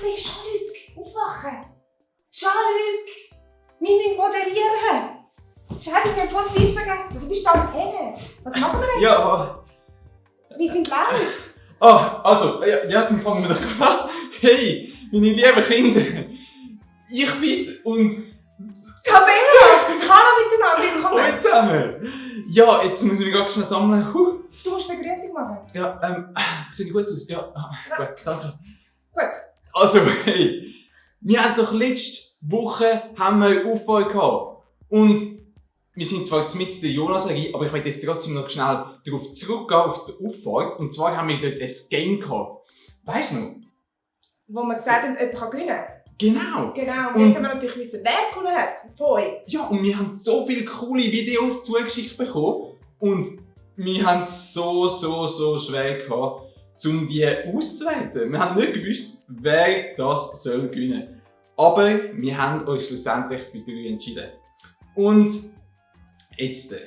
bin Jean-Luc. Aufwachen. Jean-Luc. Wir müssen moderieren. Schade, ich habe voll Zeit vergessen. Du bist da am Pennen. Was machen wir jetzt? Ja. Wir sind live. Also, ja, dann fangen wir doch an. Hey, meine lieben Kinder. Ich bin's und... Tabea! Hallo miteinander, willkommen. Hallo zusammen. Ja, jetzt muss ich mich ganz schnell sammeln. Du musst Begrüßung machen. Ja, sieht gut aus? Ja, gut, danke. Gut. Also, hey, wir haben doch letzte Woche einen Aufbau gehabt. Und wir sind zwar jetzt mit der Jonas-Regie, aber ich möchte jetzt trotzdem noch schnell darauf zurückgehen, auf die Auffahrt. Und zwar haben wir dort ein Game gehabt. Weißt du noch? Wo wir gesagt haben, jemand kann gewinnen. Genau. Genau. Und jetzt haben wir natürlich wissen, wer gewonnen hat. Von euch. Ja, und wir haben so viele coole Videos zugeschickt bekommen. Und wir haben es so schwer gehabt, um die auszuwählen. Wir haben nicht gewusst, wer das soll gewinnen. Aber wir haben uns schlussendlich für 3 entschieden. Und jetzt ein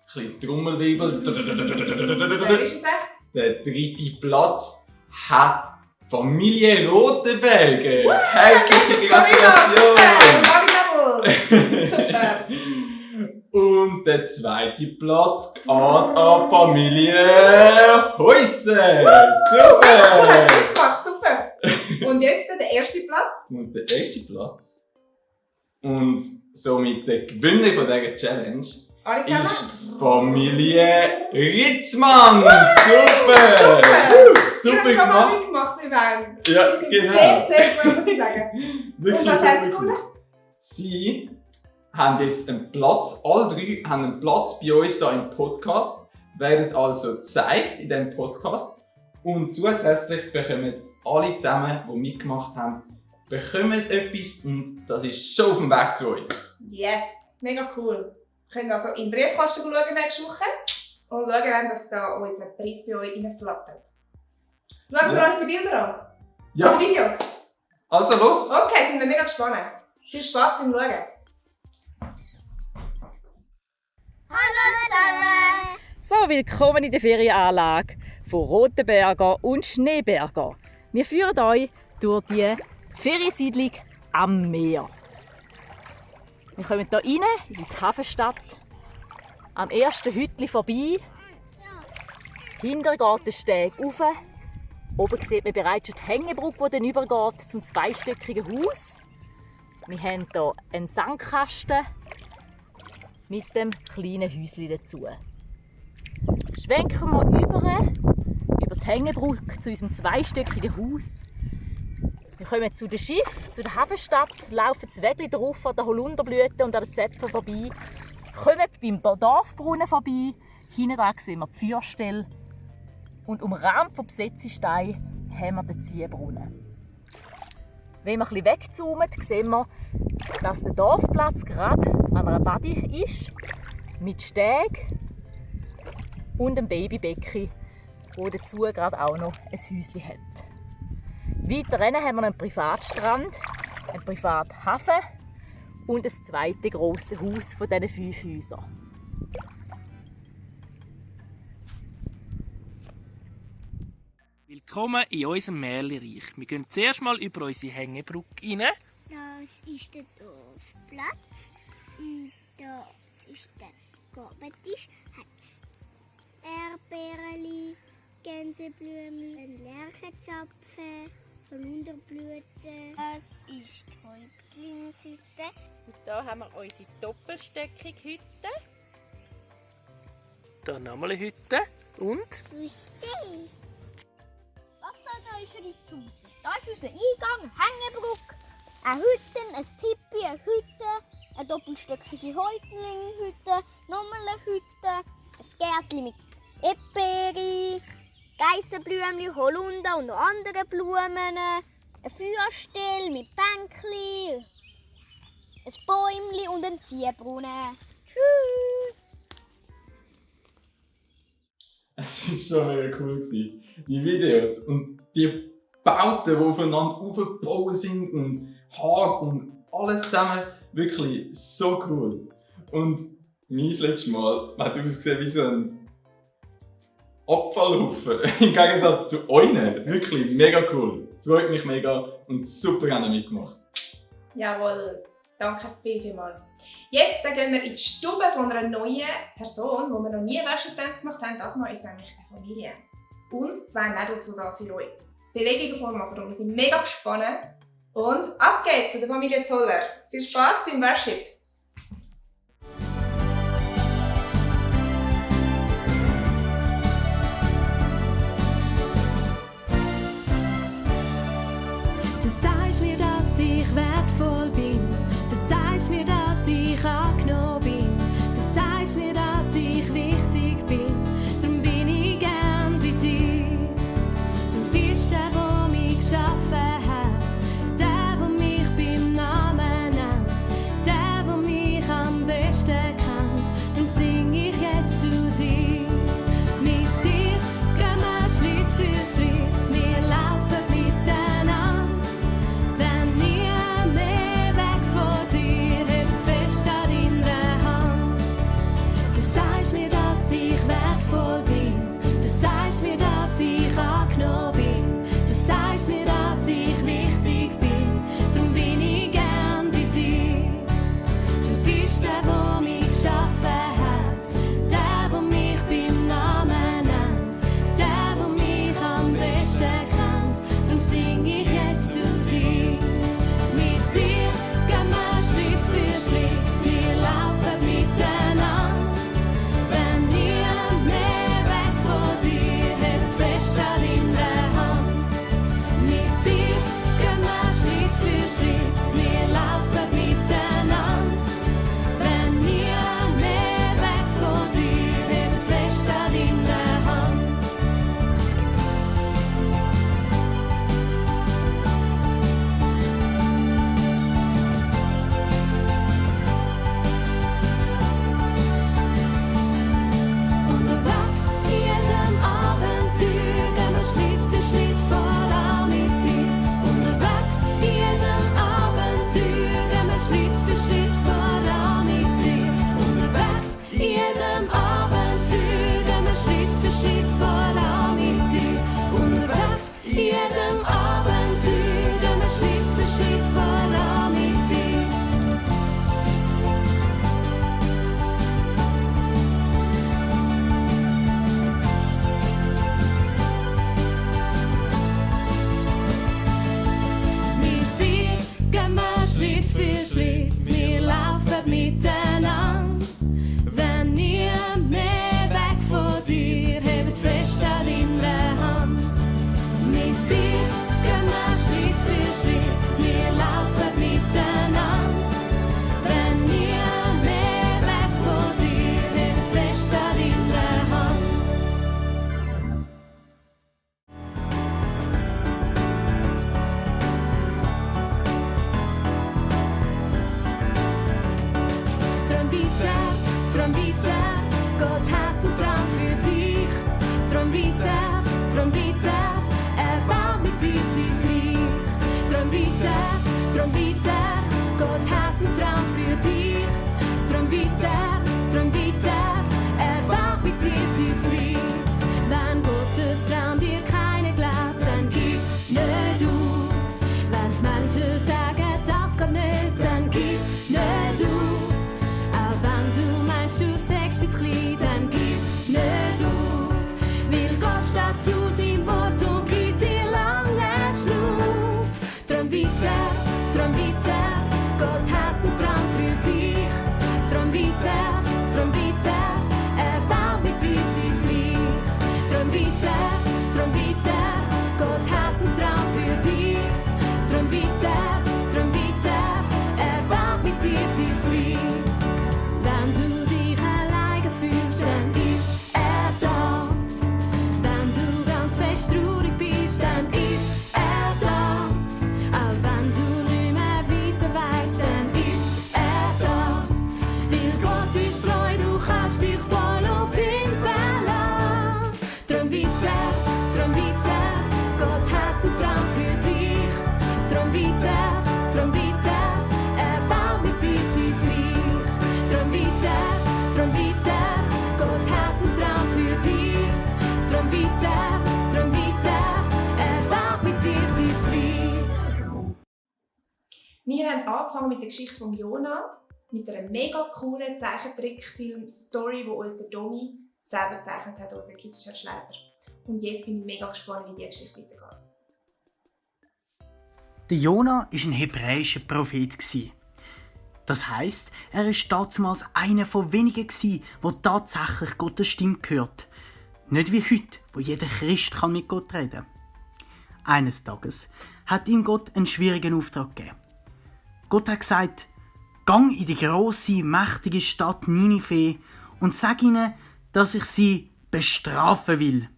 bisschen Trommelwirbel. Wer ist es echt? Der 3. Platz hat Familie Rotenberger. Herzliche Gratulation! Super! Und der 2. Platz geht an Familie Heuser. Super! Super! Und jetzt der 1. Platz? Und der 1. Platz. Und somit der Gewinner von dieser Challenge Alle zusammen? ist Familie Ritzmann. Super! Super Ich habe schon mal gemacht. mitgemacht, wir werden. Ja, Wir sind genau. sehr gut, muss ich sagen. Wirklich Und was super hat es gewonnen? gewesen. Sie haben jetzt einen Platz, alle 3 haben einen Platz bei uns hier im Podcast, werden also gezeigt in diesem Podcast und zusätzlich bekommen alle zusammen, die mitgemacht haben, bekommen etwas und das ist schon auf dem Weg zu euch. Yes, mega cool. Wir können also in den Briefkasten schauen nächste Woche und schauen, dass da unser Preis bei euch reinflattert. Schauen wir uns die Bilder an. Ja, Die Videos. also los! Okay, sind wir mega gespannt. Viel Spaß beim Schauen. So, willkommen in der Ferienanlage von Rotenberger und Schneeberger. Wir führen euch durch die Feriensiedlung am Meer. Wir kommen hier rein, in die Hafenstadt, am ersten Hütli vorbei. Hinter geht der Steg rauf. Oben sieht man bereits schon die Hängebrücke, die dann übergeht zum zweistöckigen Haus. Wir haben hier einen Sandkasten mit dem kleinen Häuschen dazu. Schwenken wir über die Hängebrücke zu unserem zweistöckigen Haus. Wir kommen zu dem Schiff, zu der Hafenstadt, laufen das Wägli drauf an der Holunderblüte und an den Zäpfen vorbei, kommen beim Dorfbrunnen vorbei, hinten dran sehen wir die Feuerstelle und umrahmt vom Besetzestein haben wir den Ziehbrunnen. Wenn wir ein bisschen wegzoomen, sehen wir, dass der Dorfplatz gerade an einer Badi ist, mit Steg und einem Babybecken, wo dazu gerade auch noch ein Häuschen hat. Weiter rennen haben wir einen Privatstrand, einen Privathafen und das zweite grosse Haus von diesen 5 Häusern. Willkommen in unserem Märchenreich. Wir gehen zuerst mal über unsere Hängebrücke rein. Das ist der Dorfplatz. Und das ist der Gabentisch. Hat es Erdbeerli, Gänseblümchen, Lerchenzapfen, Holunderblüten. Das ist die Vögelseite. Und hier haben wir unsere doppelstöckige Hütte. Hier nochmal eine Hütte. Und Richtig. Da ist Ritzhausen. Da ist unser Eingang, Hängebrücke, eine Hütte, ein Tipi, eine Hütte, eine doppelstöckige Häuptlinghütte, nochmal eine Hütte, ein Gärtchen mit Eperi, Geissenblümchen, Holunder und noch andere Blumen, eine Feuerstelle mit Bänkchen, ein Bäumchen und ein Ziehbrunnen. Tschüss! Es war schon mega cool gewesen. Die Videos und die Bauten, die aufeinander aufgebaut sind und Haare und alles zusammen. Wirklich so cool. Und mein letztes Mal hat ausgesehen wie so ein Abfallhaufen. Im Gegensatz zu euch. Wirklich mega cool. Freut mich mega und super gerne mitgemacht. Jawohl, danke vielmals. Jetzt gehen wir in die Stube von einer neuen Person, wo wir noch nie Wäschetänze gemacht haben. Das Mal ist es nämlich eine Familie. Und 2 Mädels, die hier für euch Bewegungen vormachen. Und wir sind mega gespannt. Und ab geht's zu der Familie Zoller. Viel Spaß beim Worship! Du sagst mir, dass ich wertvoll bin. Du sagst mir, dass ich angenommen bin. Du sagst mir, dass ich wichtig bin. Darum bin ich gern bei dir. Du bist der, der mich geschaffen hat. Der, der mich beim Namen nennt. Der, der mich am besten kennt. Darum sing ich jetzt zu dir. Mit dir gehen wir Schritt für Schritt. Wir laufen miteinander. Wenn nie mehr weg von dir, hält fest an deiner Hand. Du sagst mir, dass ich wertvoll bin. Du sagst mir, dass ich angenommen bin. Du sagst mir, dass ich wichtig bin. Darum bin ich gern bei dir. Du bist der, der mich geschaffen hat. Der, der mich beim Namen nennt. Der, der mich am besten kennt. Darum sing ich jetzt zu dir. Mit dir gehen wir Schritt für Schritt. Wir laufen miteinander. Wenn nie mehr weg von dir, hält fest an deiner Hand. Mit dir gehen wir Schritt für Schritt. Wir laufen miteinander. Wenn nie mehr weg von dir, hält fest an deiner Hand. Unterwegs in jedem Abenteuer gehen wir Schritt für Schritt voran mit dir. Unterwegs in jedem Abenteuer gehen wir Schritt für Schritt voran mit dir. Unterwegs in jedem Abenteuer gehen wir Schritt für Schritt voran mit dir. Unterwegs in jedem Abenteuer gehen wir Schritt für Schritt voran mit dir. Mit dir gehen wir Schritt für Schritt, wir laufen miteinander. Wenn nie mehr weg von dir, hebt fest an deiner Hand. Mit dir gehen wir Schritt für Schritt, wir laufen miteinander. Wenn nie mehr weg von dir, hebt fest an deiner Hand. Träum weiter, Gott hat einen Traum für dich. Träum weiter, er baut mit dir sein Reich. Träum weiter, Gott hat einen Traum für dich. Träum weiter, er baut mit dir sein Reich. Wenn Gottes Traum dir keiner glaubt, dann gib nicht auf. Wenn die Menschen sagen, das geht nicht, dann gib nicht auf. Auch wenn du meinst, du sagst wie klein, dann gib nicht auf. Weil Gott steht zu seinem Wort und gibt dir lange Schnuff. Träum weiter, Gott hat einen Traum für dich. Träum weiter, er baut mit dir sein Reich. Träum weiter, Gott hat einen Traum für dich. Träum weiter, er baut mit dir sein Reich. Wenn du dich alleine fühlst, dann ist er da. Wenn du ganz fest traurig bist, dann ist er da. Auch wenn du nicht mehr weiter weißt, dann ist er da. Weil Gott ist treu, du kannst dich voll auf ihn verlassen. Träum weiter, Gott hat einen Traum für dich. Träum weiter, er baut mit dir sein Reich. Träum weiter, Gott hat einen Traum für dich. Träum angefangen mit der Geschichte von Jona, mit einer mega coolen Zeichentrickfilm-Story, die uns der Domi selber gezeichnet hat, unser Kids-Church-Leiter. Und jetzt bin ich mega gespannt, wie die Geschichte weitergeht. Der Jona war ein hebräischer Prophet. Das heisst, er war damals einer von wenigen, der tatsächlich Gottes Stimme gehört. Nicht wie heute, wo jeder Christ mit Gott reden kann. Eines Tages hat ihm Gott einen schwierigen Auftrag gegeben. Gott hat gesagt, gang in die grosse, mächtige Stadt Ninive und sag ihnen, dass ich sie bestrafen will.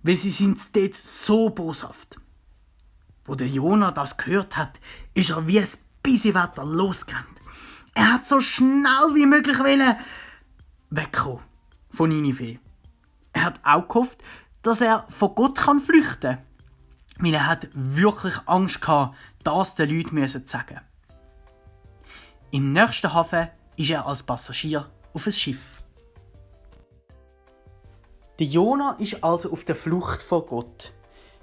Weil sie sind dort so boshaft. Wo der Jona das gehört hat, ist er wie ein Bissewetter losgerannt. Er hat so schnell wie möglich wegkommen von Ninive. Er hat auch gehofft, dass er von Gott flüchten kann. Weil er hat wirklich Angst gehabt, das den Leuten zu sagen. Im nächsten Hafen ist er als Passagier auf ein Schiff. Der Jona ist also auf der Flucht vor Gott,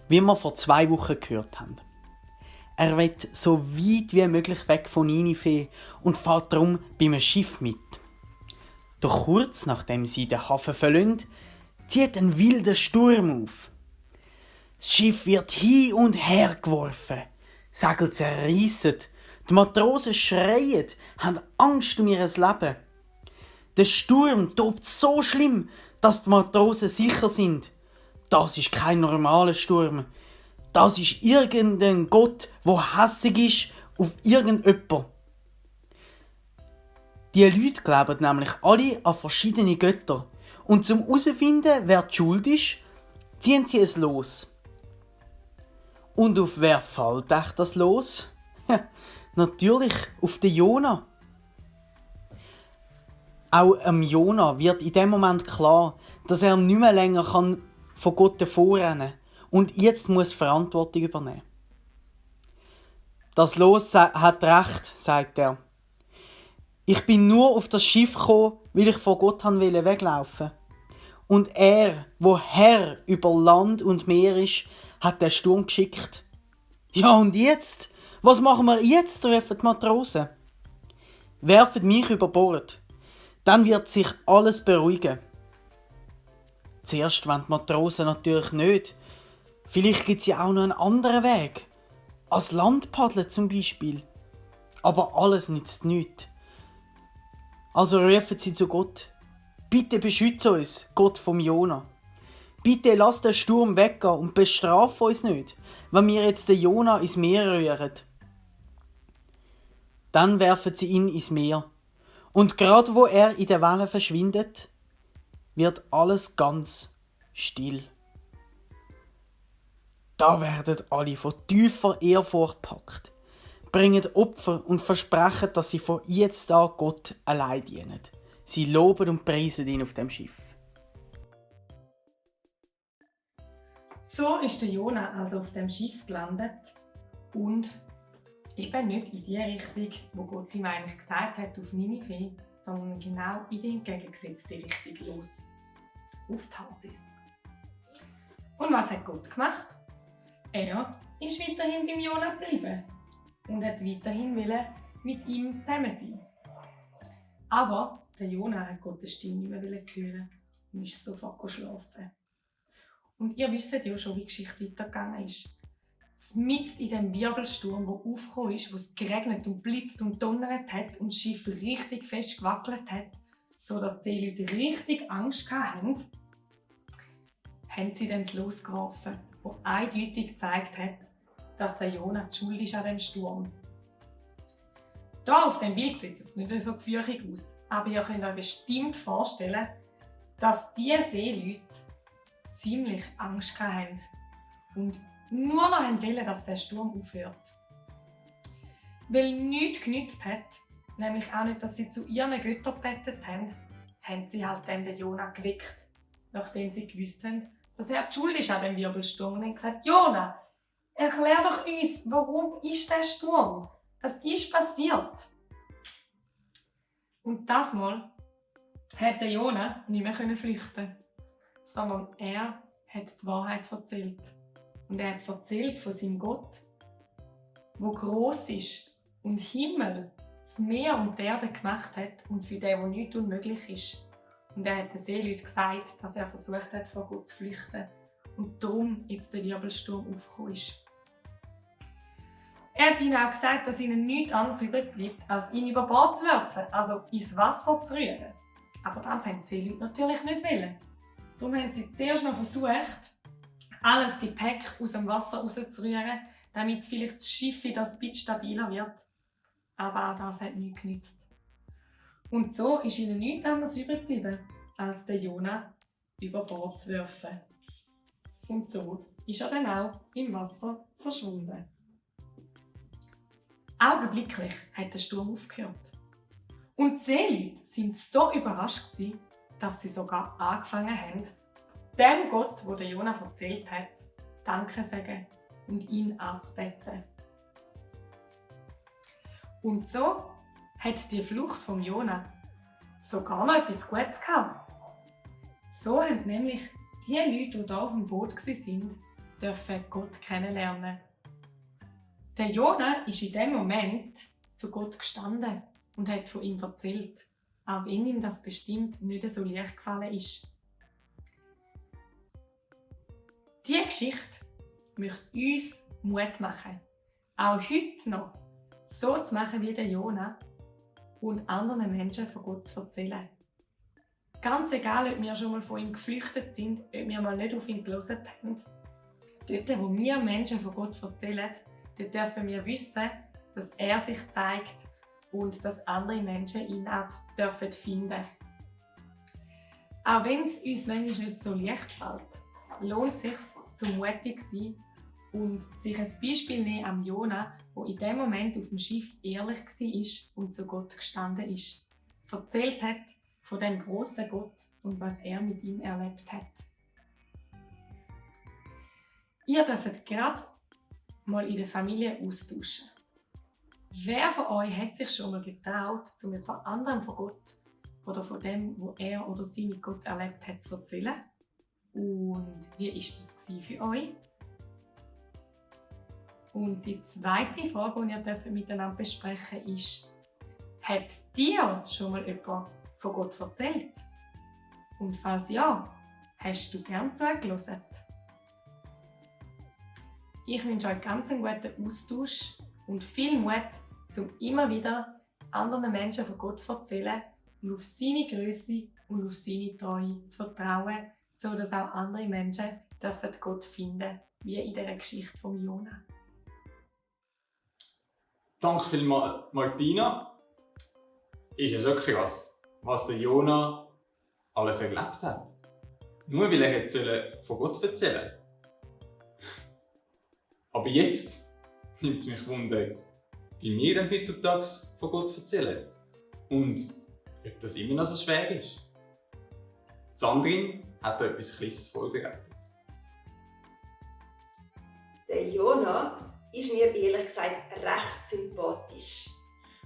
wie wir vor 2 Wochen gehört haben. Er will so weit wie möglich weg von Ninive und fährt darum bei einem Schiff mit. Doch kurz nachdem sie den Hafen verlassen, zieht ein wilder Sturm auf. Das Schiff wird hin und her geworfen, Segel zerreissen, die Matrosen schreien, haben Angst um ihr Leben. Der Sturm tobt so schlimm, dass die Matrosen sicher sind. Das ist kein normaler Sturm. Das ist irgendein Gott, der hässig ist auf irgendjemanden. Die Leute glauben nämlich alle an verschiedene Götter. Und zum herauszufinden, wer die Schuld ist, ziehen sie es los. Und auf wer fällt echt das los? Ja, natürlich auf den Jona. Auch Jona wird in dem Moment klar, dass er nicht mehr länger von Gott davonrennen kann und jetzt muss Verantwortung übernehmen. Das Los hat recht, sagt er. Ich bin nur auf das Schiff gekommen, weil ich vor Gott weglaufen wollte. Und er, wo Herr über Land und Meer ist, hat den Sturm geschickt. Ja, und jetzt? Was machen wir jetzt? Rufen die Matrosen. Werfen mich über Bord. Dann wird sich alles beruhigen. Zuerst wollen die Matrosen natürlich nicht. Vielleicht gibt es ja auch noch einen anderen Weg. Ans Land paddeln zum Beispiel. Aber alles nützt nichts. Also rufen sie zu Gott. Bitte beschütze uns, Gott vom Jona. Bitte lass den Sturm weggehen und bestrafe uns nicht, wenn wir jetzt den Jona ins Meer rühren. Dann werfen sie ihn ins Meer. Und gerade wo er in den Wellen verschwindet, wird alles ganz still. Da werden alle von tiefer Ehrfurcht gepackt, bringen Opfer und versprechen, dass sie von jetzt an Gott allein dienen. Sie loben und preisen ihn auf dem Schiff. So ist der Jona also auf dem Schiff gelandet und eben nicht in die Richtung, wo Gott ihm eigentlich gesagt hat, auf Ninive, sondern genau in die entgegengesetzte Richtung los. Auf Tarsis. Und was hat Gott gemacht? Er ist weiterhin beim Jona geblieben und hat weiterhin mit ihm zusammen sein. Aber der Jona hat Gottes Stimme nicht mehr hören und ist sofort schlafen. Und ihr wisst ja schon, wie die Geschichte weitergegangen ist. Mitten in dem Wirbelsturm, der aufgekommen ist, wo es geregnet und blitzt und donnert hat und das Schiff richtig fest gewackelt hat, sodass die Leute richtig Angst hatten, haben sie dann das Los geworfen, das eindeutig gezeigt hat, dass der Jona die Schuld ist an dem Sturm. Hier auf dem Bild sieht es nicht so gefürchtig aus, aber ihr könnt euch bestimmt vorstellen, dass diese Seeleute ziemlich Angst hatten und nur noch wollten, dass der Sturm aufhört. Weil nichts genützt hat, nämlich auch nicht, dass sie zu ihren Göttern gebetet haben, haben sie halt dann den Jona geweckt, nachdem sie gewusst haben, dass er die Schuld ist an dem Wirbelsturm. Und haben gesagt, Jona, erklär doch uns, warum ist der Sturm? Was ist passiert? Und das Mal hat der Jona nicht mehr flüchten, sondern er hat die Wahrheit erzählt. Und er hat erzählt von seinem Gott, der gross ist und Himmel, das Meer und die Erde gemacht hat und für den, der nichts unmöglich ist. Und er hat den Seeleuten gesagt, dass er versucht hat, vor Gott zu flüchten und darum jetzt der Wirbelsturm aufgekommen ist. Er hat ihnen auch gesagt, dass ihnen nichts anderes übrig bleibt, als ihn über Bord zu werfen, also ins Wasser zu rühren. Aber das haben die Seeleute natürlich nicht wollen. Darum haben sie zuerst noch versucht, alles Gepäck aus dem Wasser rauszurühren, damit vielleicht das Schiff wieder ein bisschen stabiler wird. Aber auch das hat nichts genützt. Und so ist ihnen nichts anderes übrig geblieben, als den Jona über Bord zu werfen. Und so ist er dann auch im Wasser verschwunden. Augenblicklich hat der Sturm aufgehört. Und die Seeleute waren so überrascht, dass sie sogar angefangen haben, dem Gott, der Jona erzählt hat, Danke zu sagen und ihn anzubeten. Und so hat die Flucht vom Jona sogar noch etwas Gutes gehabt. So haben nämlich die Leute, die hier auf dem Boot waren, dürfen Gott kennenlernen. Der Jona ist in dem Moment zu Gott gestanden und hat von ihm erzählt, auch wenn ihm das bestimmt nicht so leicht gefallen ist. Diese Geschichte möchte uns Mut machen, auch heute noch so zu machen wie der Jona und anderen Menschen von Gott zu erzählen. Ganz egal, ob wir schon mal von ihm geflüchtet sind, ob wir mal nicht auf ihn gehört haben. Dort, wo wir Menschen von Gott erzählen, dort dürfen wir wissen, dass er sich zeigt und dass andere Menschen ihn auch dürfen finden. Auch wenn es uns manchmal nicht so leicht fällt, lohnt es sich, zu mutig zu sein und sich ein Beispiel nehmen am Jona, der in dem Moment auf dem Schiff ehrlich war und zu Gott gestanden ist. Erzählt hat von dem grossen Gott und was er mit ihm erlebt hat. Ihr dürft gerade mal in der Familie austauschen. Wer von euch hat sich schon mal getraut, zu jemand anderem von Gott oder von dem, was er oder sie mit Gott erlebt hat, zu erzählen? Und wie war das für euch? Und die zweite Frage, die ihr miteinander besprechen dürft, ist: Hat dir schon mal jemand von Gott erzählt? Und falls ja, hast du gern zugehört? Ich wünsche euch ganz einen guten Austausch und viel Mut, um immer wieder anderen Menschen von Gott zu erzählen und auf seine Größe und auf seine Treue zu vertrauen, sodass auch andere Menschen Gott finden dürfen, wie in dieser Geschichte von Jona. Danke vielmals, Martina. Ist ja schon krass, was der Jona alles erlebt hat. Nur weil er von Gott erzählen sollte. Aber jetzt nimmt es mich Wunder, wie wir dann heutzutage von Gott erzählen. Und ob das immer noch so schwer ist. Sandrine hat da etwas Kleines vorbereitet. Der Jona ist mir ehrlich gesagt recht sympathisch.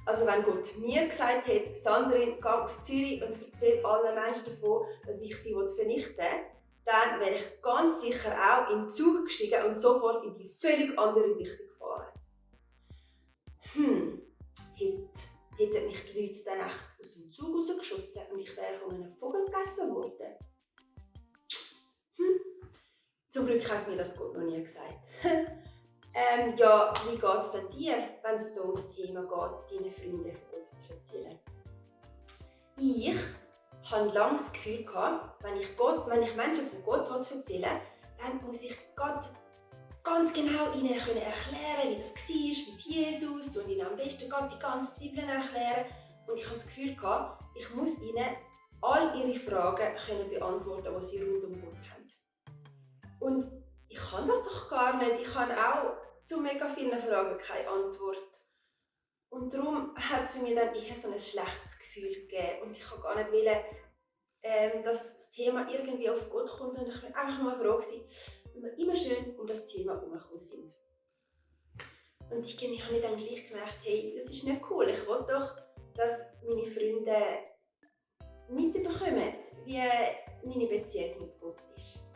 Also wenn Gott mir gesagt hätte, Sandrine, geh auf Zürich und erzähl allen Menschen davon, dass ich sie vernichten will, dann wäre ich ganz sicher auch in den Zug gestiegen und sofort in die völlig andere Richtung gefahren. Hätten mich die Leute dann echt aus dem Zug rausgeschossen und ich wäre von einem Vogel gegessen worden. Zum Glück hat mir das Gott noch nie gesagt. Ja, wie geht es denn dir, wenn es so ums Thema geht, deinen Freunden von Gott zu erzählen? Ich hatte lange das Gefühl, wenn ich Menschen von Gott erzählen will, dann muss ich Gott ganz genau ihnen erklären, wie das war mit Jesus und ihnen am besten Gott die ganze Bibel erklären. Und ich hatte das Gefühl, ich muss ihnen all ihre Fragen beantworten, die sie rund um Gott haben. Und ich kann das doch gar nicht. Ich habe auch zu mega vielen Fragen keine Antwort. Und darum hat es für mich dann eher so ein schlechtes Gefühl gegeben. Und ich wollte gar nicht dass das Thema irgendwie auf Gott kommt. Und ich war einfach nur froh, wenn wir immer schön um das Thema herumgekommen sind. Und irgendwie habe ich dann gleich gemerkt, hey, das ist nicht cool. Ich will doch, dass meine Freunde mitbekommen, wie meine Beziehung mit Gott ist.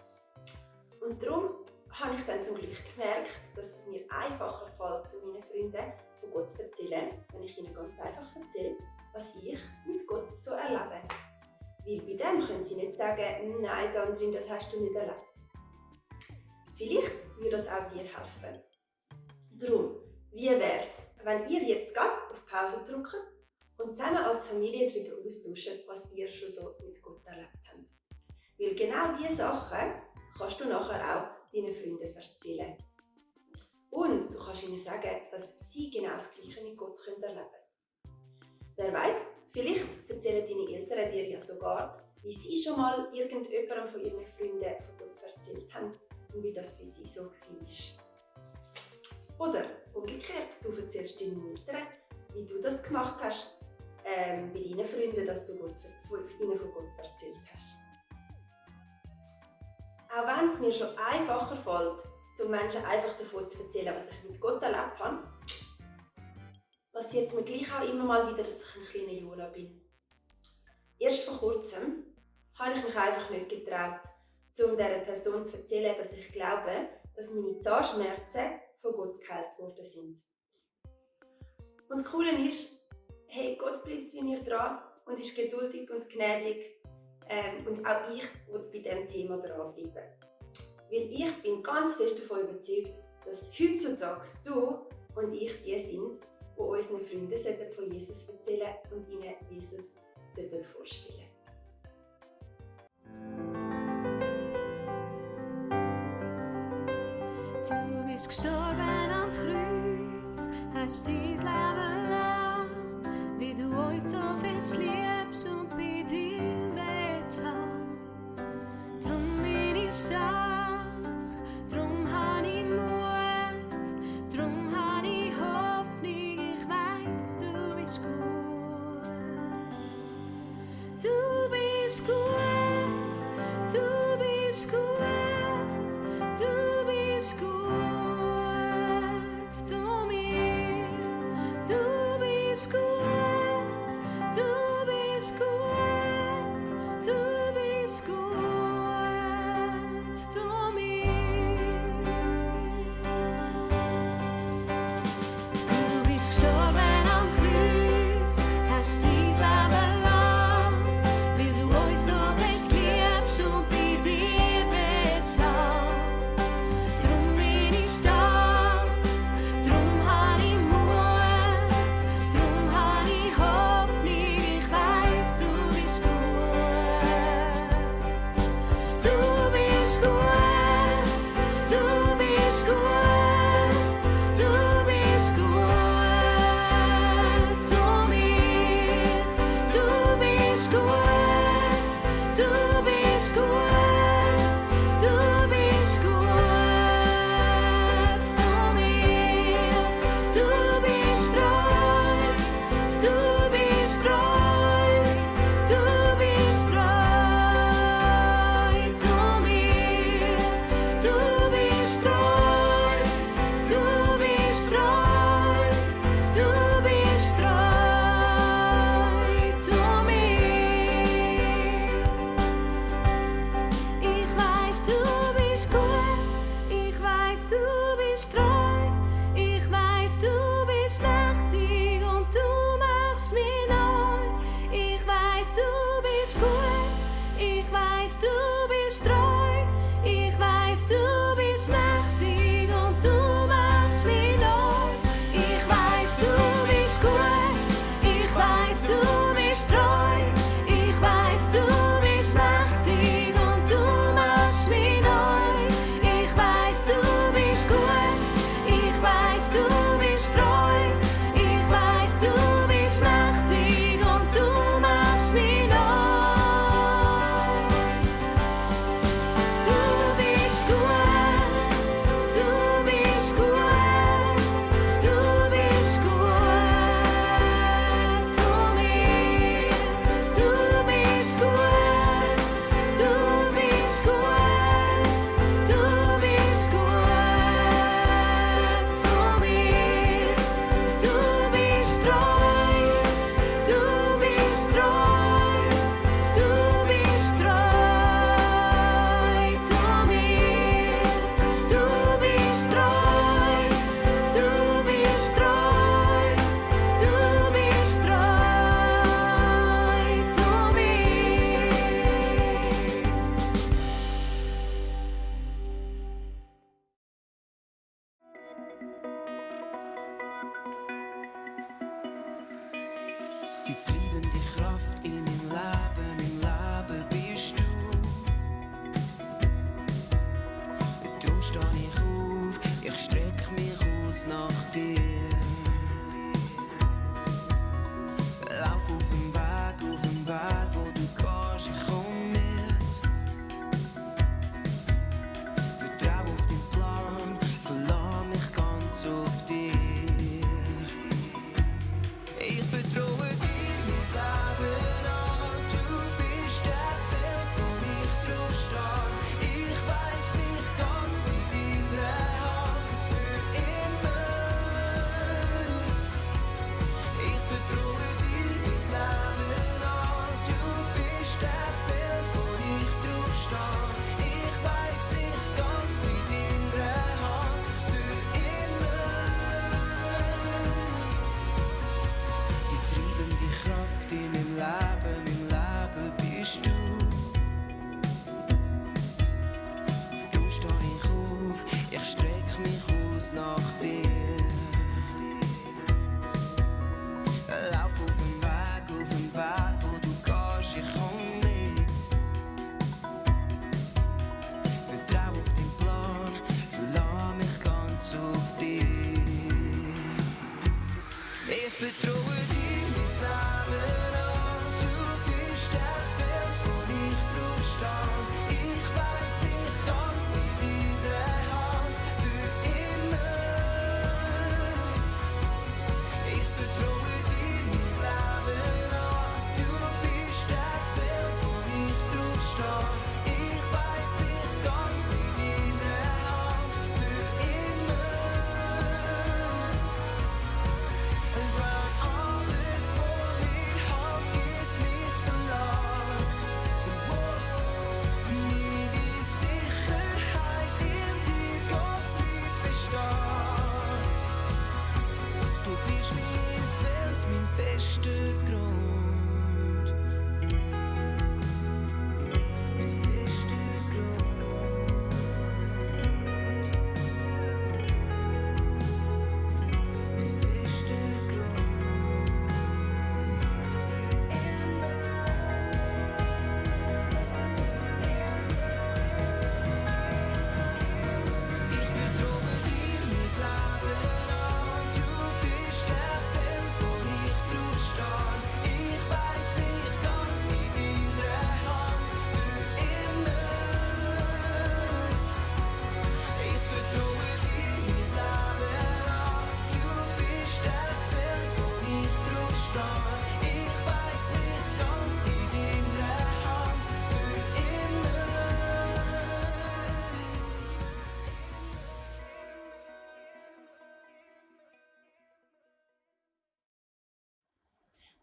Und darum habe ich dann zum Glück gemerkt, dass es mir einfacher fällt, zu meinen Freunden zu von Gott erzählen, wenn ich ihnen ganz einfach erzähle, was ich mit Gott so erlebe. Weil bei dem können sie nicht sagen, nein Sandrine, das hast du nicht erlebt. Vielleicht würde das auch dir helfen. Darum, wie wäre es, wenn ihr jetzt gerade auf Pause drückt und zusammen als Familie darüber austauscht, was ihr schon so mit Gott erlebt habt. Weil genau diese Sachen kannst du nachher auch deinen Freunden erzählen. Und du kannst ihnen sagen, dass sie genau das Gleiche mit Gott erleben können. Wer weiß, vielleicht erzählen deine Eltern dir ja sogar, wie sie schon mal irgendjemandem von ihren Freunden von Gott erzählt haben und wie das für sie so war. Oder umgekehrt, du erzählst deinen Eltern, wie du das gemacht hast bei deinen Freunden, dass du ihnen von Gott erzählt hast. Auch wenn es mir schon einfacher fällt, zum Menschen einfach davon zu erzählen, was ich mit Gott erlebt habe, passiert es mir gleich auch immer mal wieder, dass ich ein kleiner Jola bin. Erst vor kurzem habe ich mich einfach nicht getraut, um dieser Person zu erzählen, dass ich glaube, dass meine Zahnschmerzen von Gott geheilt worden sind. Und das Coole ist, hey, Gott bleibt bei mir dran und ist geduldig und gnädig. Und auch ich will bei diesem Thema dranbleiben. Weil ich bin ganz fest davon überzeugt, dass heutzutage du und ich die sind, die unseren Freunden von Jesus erzählen und ihnen Jesus vorstellen. Du bist gestorben am Kreuz, hast dein Leben lang, wie du uns so fest liebst und bei dir willst haben. Drum bin ich stark, drum habe ich Mut, drum habe ich Hoffnung, ich weiss, du bist gut. Du bist gut, du bist gut, du bist gut.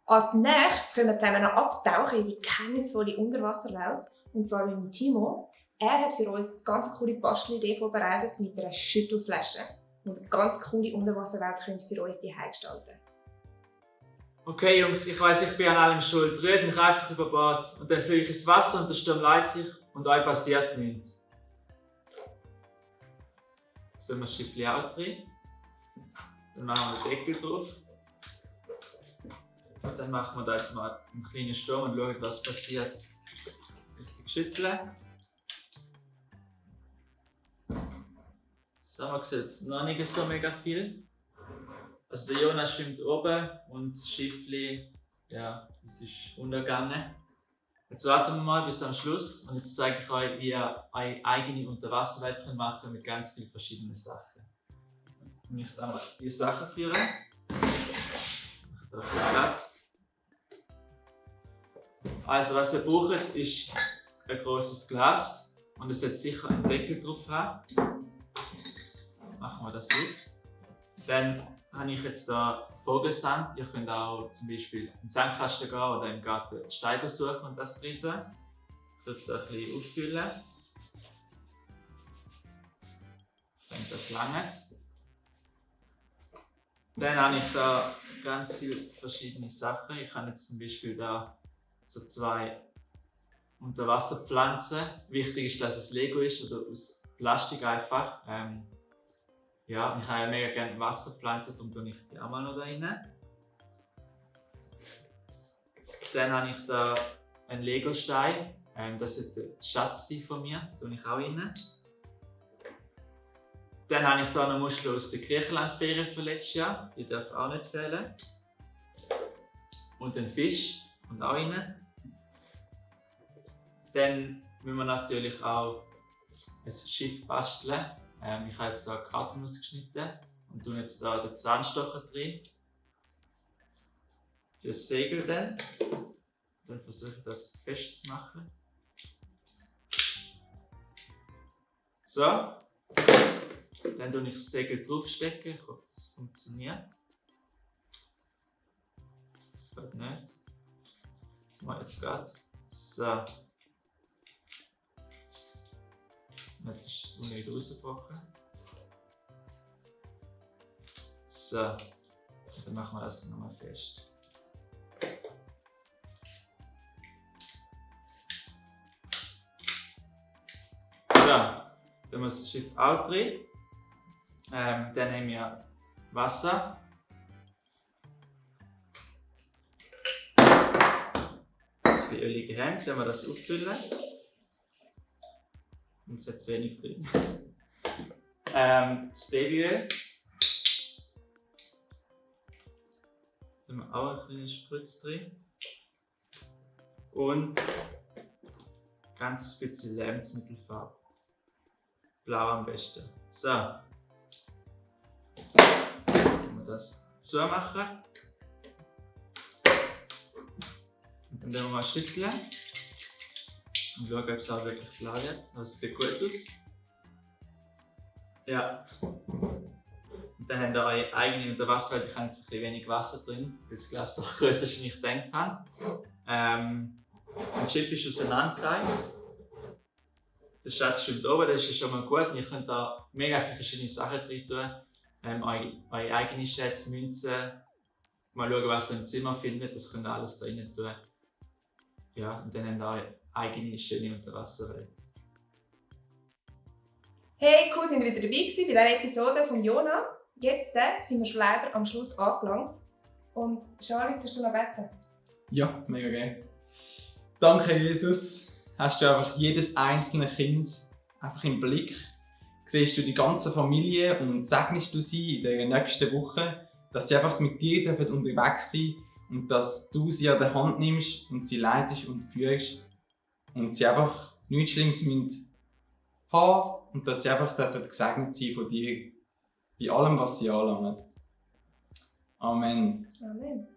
Als nächstes können wir zusammen noch abtauchen in die geheimnisvolle Unterwasserwelt. Und zwar mit dem Timo. Er hat für uns eine ganz coole Bastelidee vorbereitet mit einer Schüttelflasche. Und eine ganz coole Unterwasserwelt könnt ihr für uns hierher gestalten. Okay Jungs, ich weiss, ich bin an allem schuld. Rührt mich einfach über Bord und dann fülle ich ins Wasser und der Sturm leitet sich und euch passiert nichts. Jetzt tun wir das Schiffchen auch drin. Dann machen wir den Deckel drauf. Und dann machen wir da jetzt mal einen kleinen Sturm und schauen, was passiert. Richtig schütteln. So, man sieht jetzt noch nicht so mega viel. Also der Jonas schwimmt oben und das Schiffli, ja, das ist untergegangen. Jetzt warten wir mal bis am Schluss und jetzt zeige ich euch, wie ihr eure eigene Unterwasserwelt machen könnt mit ganz vielen verschiedenen Sachen. Ich möchte einmal die Sachen führen. Ich mache da Platz. Also was ihr braucht, ist ein grosses Glas und es sollte sicher einen Deckel drauf haben. Machen wir das auf. Dann habe ich jetzt hier Vogelsand. Ihr könnt auch zum Beispiel in den Sandkasten gehen oder im Garten Steine suchen und das drin tun. Ich würde es hier ein bisschen auffüllen. Ich denke, das langt. Dann habe ich da ganz viele verschiedene Sachen. Ich habe jetzt zum Beispiel da so 2 Unterwasserpflanzen. Wichtig ist, dass es Lego ist oder aus Plastik einfach. Ja, ich habe ja mega gerne Wasserpflanzen, darum tue ich die auch mal noch da rein. Dann habe ich da einen Lego-Stein. Das sollte der Schatz sein von mir, den tue ich auch rein. Dann habe ich da noch Muscheln aus der Griechenland-Ferien von letztes Jahr. Die dürfen auch nicht fehlen. Und einen Fisch und auch rein. Dann müssen wir natürlich auch ein Schiff basteln. Ich habe jetzt hier Karten ausgeschnitten und tue jetzt hier den Zahnstocher drin. Für das Segel dann. Dann versuche ich das festzumachen. So. Dann tue ich das Segel draufstecken. Ich hoffe, das funktioniert. Das geht nicht. Jetzt geht's. So. Jetzt ist es nicht rausgebrochen. So, dann machen wir das nochmal fest. So, dann haben wir das Schiff auch drin. Dann haben wir Wasser. Ein bisschen ölige Hände, dann wir das auffüllen. Und es hat zu wenig drin. Das Babyöl. Da haben wir auch ein kleines Spritz drin. Und ganz bisschen Lebensmittelfarbe. Blau am besten. So. Dann wir das zumachen. Und dann werden wir mal schütteln. Und schauen, ob es auch wirklich klar wird. Das sieht gut aus. Ja. Und dann habt ihr eure eigene Unterwasserwelt. Ich habe jetzt ein bisschen wenig Wasser drin, weil das Glas doch grösser ist, als ich gedacht habe. Das Schiff ist auseinandergereiht. Der Schatz schwimmt oben, das ist schon mal gut. Und ihr könnt da mega viele verschiedene Sachen drin tun. Eure eigene Schätze, Münzen. Mal schauen, was ihr im Zimmer findet. Das könnt ihr alles da rein tun. Ja, und dann habt ihr eigene schöne Unterwasserwelt. Hey, cool, sind wir wieder dabei gewesen bei dieser Episode von Jona. Jetzt sind wir schon leider am Schluss angelangt. Und Charlie, tust du noch beten? Ja, mega geil. Danke, Jesus. Hast du einfach jedes einzelne Kind einfach im Blick. Siehst du die ganze Familie und segnest du sie in der nächsten Woche, dass sie einfach mit dir unterwegs sein dürfen und dass du sie an der Hand nimmst und sie leitest und führst. Und sie einfach nichts Schlimmes haben und dass sie einfach gesegnet sein von dir bei allem, was sie anlangen. Amen. Amen.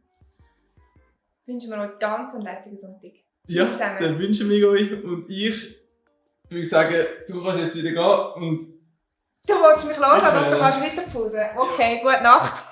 Wünschen wir euch ganz einen lässigen Sonntag. Ja, zusammen. dann wünschen wir euch und ich würde sagen, du kannst jetzt wieder gehen und... Du wolltest mich hören, dass du weiter pausen kannst. Okay, gute Nacht.